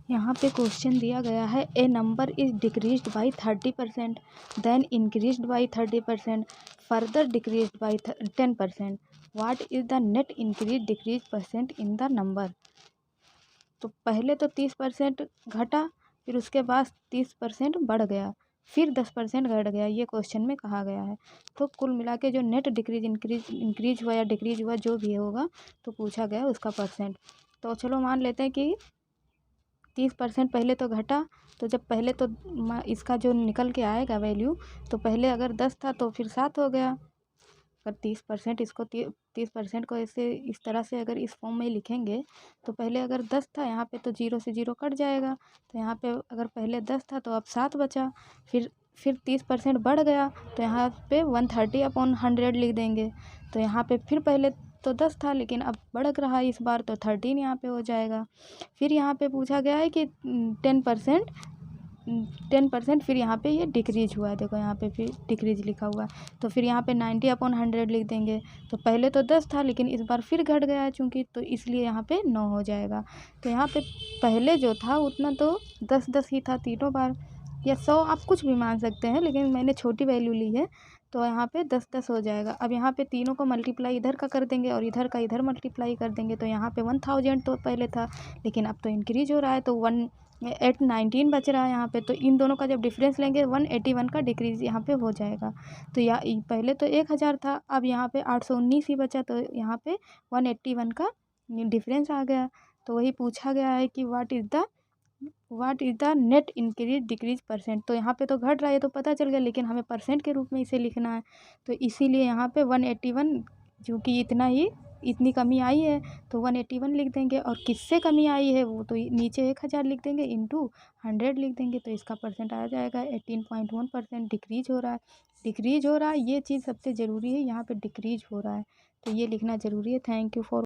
यहाँ पे क्वेश्चन दिया गया है A number is decreased by 30%, then increased by 30%, further decreased by 10%, what is the net increase decrease percent in the number. तो पहले तो 30% घटा, फिर उसके बाद 30% बढ़ गया, फिर 10% घट गया, ये क्वेश्चन में कहा गया है। तो कुल मिला के जो नेट डिक्रीज इंक्रीज हुआ या डिक्रीज हुआ जो भी होगा तो पूछा गया उसका परसेंट। तो चलो मान लेते हैं कि 30% पहले तो घटा, तो जब पहले तो इसका जो निकल के आएगा वैल्यू, तो पहले अगर 10 था तो फिर 7 हो गया। अगर 30% इसको 30% को ऐसे इस तरह से अगर इस फॉर्म में लिखेंगे तो पहले अगर 10 था यहाँ पे तो 0 से 0 कट जाएगा, तो यहाँ पे अगर पहले 10 था तो अब 7 बचा, फिर 30% बढ़ गया तो यहाँ पे 130/100 लिख देंगे। तो यहाँ पे फिर पहले तो 10 था लेकिन अब बढ़ रहा है इस बार तो 13 यहाँ पे हो जाएगा। फिर यहाँ पे पूछा गया है कि 10% फिर यहाँ पे ये डिक्रीज हुआ है, देखो यहाँ पे फिर डिक्रीज लिखा हुआ है, तो फिर यहाँ पे 90/100 लिख देंगे। तो पहले तो 10 था लेकिन इस बार फिर घट गया है चूँकि, तो इसलिए यहाँ पे 9 हो जाएगा। तो यहाँ पे पहले जो था उतना तो 10-10 ही था तीनों बार, या 100 आप कुछ भी मान सकते हैं, लेकिन मैंने छोटी वैल्यू ली है तो यहाँ पे 10-10 हो जाएगा। अब यहाँ पे तीनों को मल्टीप्लाई इधर का कर देंगे और इधर का इधर मल्टीप्लाई कर देंगे, तो यहाँ पे 1000 तो पहले था, लेकिन अब तो इंक्रीज हो रहा है तो 1/819 बच रहा है यहाँ पे। तो इन दोनों का जब डिफरेंस लेंगे 181 का डिक्रीज यहाँ पे हो जाएगा। तो पहले तो 1000 था, अब यहाँ पे 819 ही बचा, तो यहाँ पे 181 का डिफरेंस आ गया। तो वही पूछा गया है कि what is the net increase decrease percent. तो यहाँ पे तो घट रहा है तो पता चल गया, लेकिन हमें परसेंट के रूप में इसे लिखना है, तो इसीलिए यहाँ पे 181, क्योंकि इतनी कमी आई है तो 181 लिख देंगे, और किससे कमी आई है वो तो नीचे 1000 लिख देंगे इंटू 100 लिख देंगे, तो इसका परसेंट आ जाएगा 18.1%। डिक्रीज हो रहा है, ये चीज़ सबसे ज़रूरी है, यहाँ पे डिक्रीज हो रहा है तो ये लिखना ज़रूरी है। Thank you for